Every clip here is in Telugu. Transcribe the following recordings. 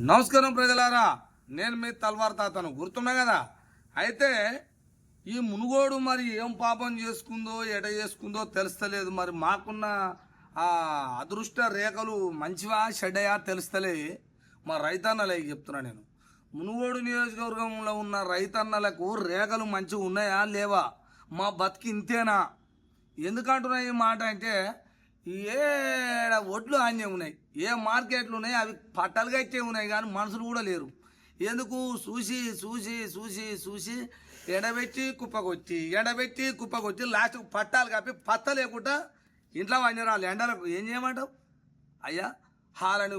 నమస్కారం ప్రజలారా, నేను మీ తల్వార్ తాతను గుర్తున్నా కదా. అయితే ఈ మునుగోడు మరి ఏం పాపం చేసుకుందో ఎట చేసుకుందో తెలుస్తలేదు. మరి మాకున్న ఆ అదృష్ట రేఖలు మంచివా చెడ్డయా తెలుస్తలే. మా రైతన్నలకి చెప్తున్నా నేను. మునుగోడు నియోజకవర్గంలో ఉన్న రైతన్నలకు రేఖలు మంచిగా ఉన్నాయా లేవా? మా బతికి ఇంతేనా? ఎందుకంటున్నా ఈ మాట అంటే, ఏ ఒడ్లు ఆన్యం ఉన్నాయి, ఏ మార్కెట్లు ఉన్నాయి, అవి పట్టలుగా ఇచ్చే ఉన్నాయి కానీ మనుషులు కూడా లేరు. ఎందుకు? చూసి చూసి చూసి చూసి ఎండబెట్టి కుప్పకొచ్చి లాస్ట్కు పట్టాలు కప్పి పత్త లేకుండా ఇంట్లో వంజరాలు ఎండలకు ఏం చేయమంటావు అయ్యా? వాళ్ళని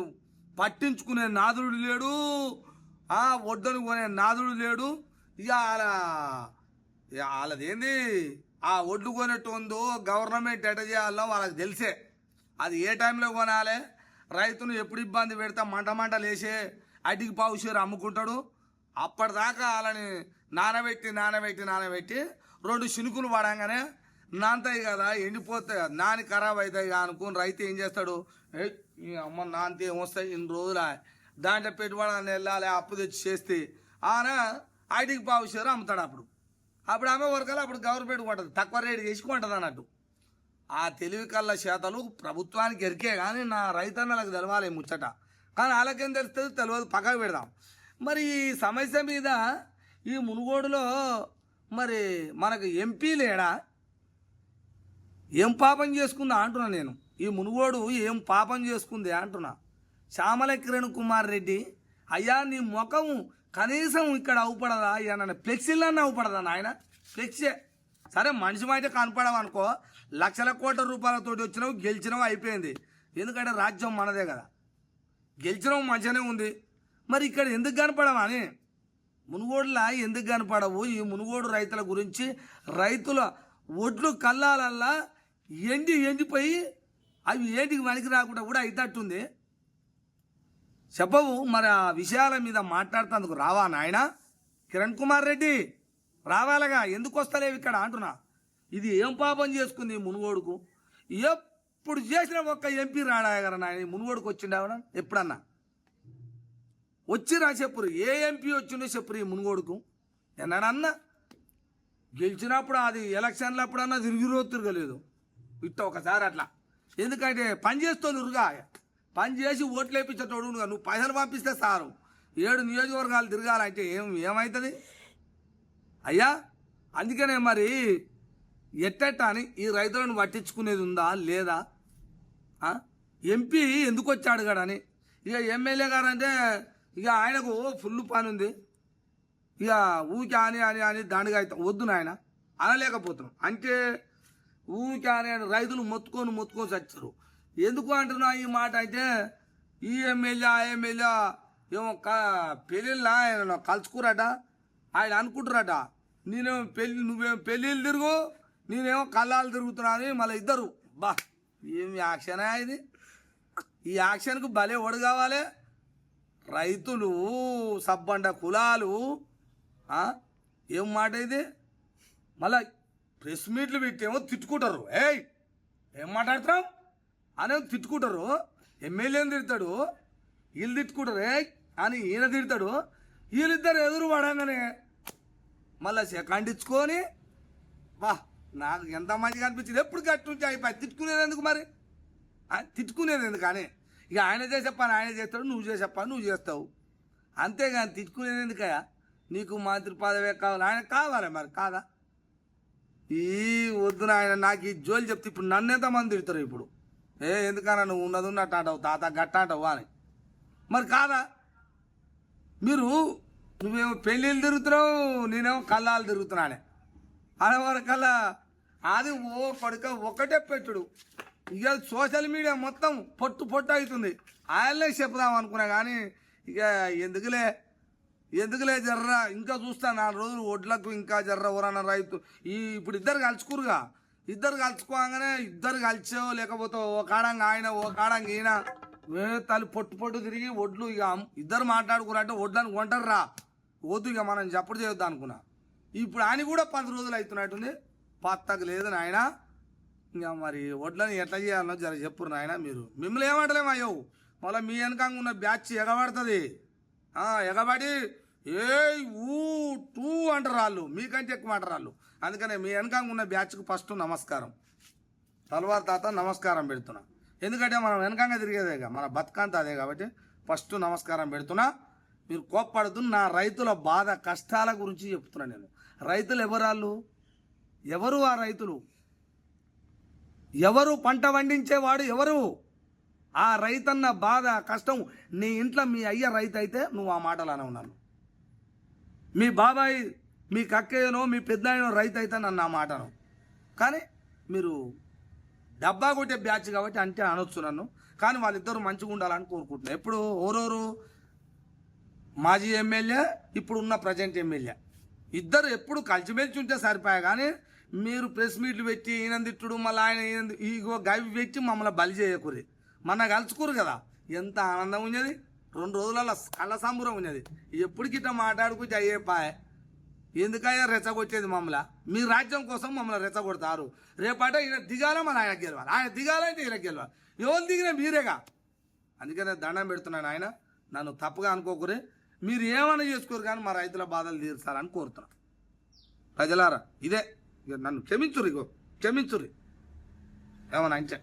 పట్టించుకునే నాదుడు లేడు, ఒడ్డును కొనే నాదుడు లేడు. ఇక వాళ్ళదేంది, ఆ ఒడ్లు కొనేటోందో గవర్నమెంట్ ఎట చేయాలో వాళ్ళకి తెలిసే. అది ఏ టైంలో కొనాలి, రైతును ఎప్పుడు ఇబ్బంది పెడతా మంట లేసే అటికి పావుషేరు అమ్ముకుంటాడు. అప్పటిదాకా వాళ్ళని నానబెట్టి 2 శినుకులు పడంగానే నానతాయి కదా, ఎండిపోతాయి కదా, నాని ఖరాబ్ అవుతాయి కదా అనుకుని రైతు ఏం చేస్తాడు? అమ్మ నానితే ఏమొస్తాయి ఇన్ని రోజుల దాంట్లో పెట్టుబడి వెళ్ళాలి, అప్పు తెచ్చి చేస్తే ఆయన ఐటికి పావుషేరు అమ్ముతాడు. అప్పుడు ఆమె వరకలు అప్పుడు గవర్నమెంట్ కొంటుంది, తక్కువ రేటు చేసి కొంటుంది అన్నట్టు. ఆ తెలివి కళ్ళ శాతలు ప్రభుత్వానికి ఎరికే కానీ నా రైతన్నలకు తెలవాలి ముచ్చట. కానీ వాళ్ళకేం తెలుస్తుంది తెలియదు, పక్కకు పెడదాం. మరి ఈ సమస్య మీద ఈ మునుగోడులో మరి మనకు ఎంపీ లేడా? ఏం పాపం చేసుకుందా అంటున్నా నేను. ఈ మునుగోడు ఏం పాపం చేసుకుంది అంటున్నా. శ్యామల కిరణ్ కుమార్ రెడ్డి, అయ్యా నీ ముఖం కనీసం ఇక్కడ అవుపడదా? అయ్యా నన్ను ఫ్లెక్సీలన్నా అవుపడదా నాయన? ఫ్లెక్సే సరే, మనిషి అయితే కనపడవనుకో, లక్షల కోట్ల రూపాయలతోటి వచ్చినావు, గెలిచినావు, అయిపోయింది. ఎందుకంటే రాజ్యం మనదే కదా, గెలిచినావు మంచిగానే ఉంది. మరి ఇక్కడ ఎందుకు కనపడవా అని, మునుగోడులా ఎందుకు కనపడవు? ఈ మునుగోడు రైతుల గురించి, రైతుల ఒడ్లు కల్లాలల్లా ఎండిపోయి అవి ఏంటికి వెనక్కి రాకుండా కూడా అయితట్టుంది. చెప్పవు మరి ఆ విషయాల మీద మాట్లాడుతందుకు రావా నాయన? కిరణ్ కుమార్ రెడ్డి రావాలగా, ఎందుకు వస్తలేవు ఇక్కడ అంటున్నా. ఇది ఏం పాపం చేసుకుంది మునుగోడుకు? ఎప్పుడు చేసిన ఒక్క ఎంపీ రాడా గారు నాయన మునుగోడుకు వచ్చిండేవడా? ఎప్పుడన్నా వచ్చిరా చెప్పురు, ఏ ఎంపీ వచ్చిండో చెప్పురు ఈ మునుగోడుకు? ఎన్నాడన్నా గెలిచినప్పుడు అది ఎలక్షన్లు అప్పుడన్నా తిరగలేదు ఇట్ట ఒకసారి అట్లా. ఎందుకంటే పని చేస్తావు నురుగా, పని చేసి ఓట్లు వేయించేటోడు నువ్వు పైసలు పంపిస్తే సారు 7 నియోజకవర్గాలు తిరగాలంటే ఏమవుతుంది అయ్యా? అందుకనే మరి ఎట్టెట్ట అని ఈ రైతులను పట్టించుకునేది ఉందా లేదా? ఎంపీ ఎందుకు వచ్చాడు కాడని. ఇక ఎమ్మెల్యే గారు అంటే ఇక ఆయనకు ఫుల్ పని ఉంది, ఇక ఊకి అని దండగా అయితే వద్దు నాయన అనలేకపోతున్నాం. అంటే ఊకి అని రైతులు మొత్తుకొని చచ్చారు. ఎందుకు అంటున్నా ఈ మాట అంటే, ఈ ఎమ్మెల్యే ఆ ఎమ్మెల్యే ఏమో పెళ్ళిళ్ళ ఆయన కలుసుకురట, ఆయన అనుకుంటారట నేనేమో నువ్వేమో పెళ్ళిళ్ళు తిరుగు, నేనేమో కళ్ళాలు తిరుగుతున్నా అని. మళ్ళీ ఇద్దరు ఏం యాక్షనా ఇది? ఈ యాక్షన్కు భలే ఒడు కావాలి. రైతులు సబ్బండ కులాలు ఏం మాట ఇది? మళ్ళా ప్రెస్ మీట్లు పెట్టేమో తిట్టుకుంటారు. ఏం మాట్లాడతాం అని తిట్టుకుంటారు. ఎమ్మెల్యేని తిడతాడు, వీళ్ళు తిట్టుకుంటారు అని ఈయన తిడతాడు. వీళ్ళిద్దరు ఎదురు పడంగానే మళ్ళీ సెకండ్ ఇచ్చుకొని నాకు ఎంత మంచిగా అనిపించింది. ఎప్పుడు గట్టి నుంచి అయిపోయి తిట్టుకునేది ఎందుకు మరి? తిట్టుకునేది ఎందుకు అని. ఇక ఆయన చేసే పని ఆయన చేస్తాడు, నువ్వు చేసే పని నువ్వు చేస్తావు, అంతేగాని తిట్టుకునేది ఎందుకయ్యా? నీకు మంత్రి పదవే కావాలి, ఆయన కావాలి మరి కాదా? ఈ వద్దున ఆయన నాకు ఈ జోలు చెప్తే ఇప్పుడు నన్ను ఎంతమంది తిడతారు ఇప్పుడు. ఎందుకన్నా నువ్వు ఉన్నది ఉన్నట్టు అంటావు, తాత గట్ట అంటావు అని. మరి కాదా? నువ్వేమో పెళ్ళిళ్ళు తిరుగుతున్నావు, నేనేమో కళ్ళాలు తిరుగుతున్నానే అనవరకల్లా అది కొడుక ఒకటే పెట్టుడు. ఇక సోషల్ మీడియా మొత్తం పొట్టు అవుతుంది. ఆయనలే చెప్దాం అనుకున్నా కానీ ఇక ఎందుకులే జర్రా ఇంకా చూస్తా 4 రోజులు ఒడ్లకు ఇంకా జర్ర ఎవరన్నా రైతు ఇప్పుడు ఇద్దరు కలుసుకురుగా. ఇద్దరు కలుసుకోగానే ఇద్దరు కలిసో లేకపోతే ఓ కాడంగా ఆయన ఓ కాడంగా ఈయన తల్లి పొట్టు తిరిగి ఒడ్లు ఇక ఇద్దరు మాట్లాడుకురంటే ఒడ్లను కొంటారు వద్దు ఇక మనం చెప్పడు చేయొద్దు అనుకున్నా. ఇప్పుడు ఆయన కూడా 10 రోజులు అవుతున్నట్టుంది, పత్తకు లేదు నాయన. ఇంకా మరి ఒడ్లని ఎట్లా చేయాలనో జర చెప్పురు నాయన. మిమ్మల్ని ఏమంటలేమో అయ్యో, మళ్ళీ మీ వెనకంగా ఉన్న బ్యాచ్ ఎగబడుతుంది. ఎగబడి ఏ ఊ టూ అంటారు వాళ్ళు, మీకంటే ఎక్కువ అంటారు వాళ్ళు. అందుకనే మీ వెనకంగా ఉన్న బ్యాచ్కు ఫస్ట్ నమస్కారం. తలవారు తాత నమస్కారం పెడుతున్నా. ఎందుకంటే మనం వెనకంగా తిరిగేదేగా, మన బతుకంతా అదే కాబట్టి ఫస్ట్ నమస్కారం పెడుతున్నా. మీరు కోప్పడుతూ నా రైతుల బాధ కష్టాల గురించి చెప్తున్నా. నేను రైతులు ఎవరాళ్ళు, ఎవరు ఆ రైతులు, ఎవరు పంట పండించేవాడు ఎవరు, ఆ రైతన్న బాధ కష్టం. నీ ఇంట్లో మీ అయ్య రైతు అయితే నువ్వు ఆ మాటలానే ఉన్నాను, మీ బాబాయ్ మీ కక్కయ్యనో మీ పెద్దాయనో రైతు అయితే నన్ను ఆ మాటను. కానీ మీరు డబ్బా కొట్టే బ్యాచ్ కాబట్టి అంటే అనొచ్చు నన్ను. కానీ వాళ్ళిద్దరూ మంచిగా ఉండాలని కోరుకుంటున్నాను. ఎప్పుడు ఓరోరు మాజీ ఎమ్మెల్యే ఇప్పుడు ఉన్న ప్రజెంట్ ఎమ్మెల్యే ఇద్దరు ఎప్పుడు కలిసిమెలిసి ఉంటే సరిపోయా. కానీ మీరు ప్రెస్ మీట్లు పెట్టి ఈయన తిట్టుడు మళ్ళీ ఆయన ఈగో గవి పెట్టి మమ్మల్ని బలి చేయకూరి, మన కలుసుకురు కదా, ఎంత ఆనందం ఉన్నది. 2 రోజులలో కళ్ళ సంబూరం ఉన్నది. ఎప్పటికిట్ట మాట్లాడుకుంటే అయ్యే పాయ. ఎందుకయ్యా రెచ్చగొచ్చేది మమ్మల్ని? మీ రాజ్యం కోసం మమ్మల్ని రెచ్చగొడతారు. రేపట ఈయన దిగాల మన ఆయన గెలవాలి, ఆయన దిగాలంటే ఈయన గెలవాలి. ఎవరు దిగినా మీరేగా. అందుకనే దండం పెడుతున్నాను. ఆయన నన్ను తప్పుగా అనుకోకూరే, మీరు ఏమైనా చేసుకోరు కానీ మా రైతుల బాధలు తీర్చాలని కోరుతున్నాను. ప్రజలారా ఇదే, నన్ను క్షమించుర్రి, క్షమించుర్రి ఏమన్నా అంటే.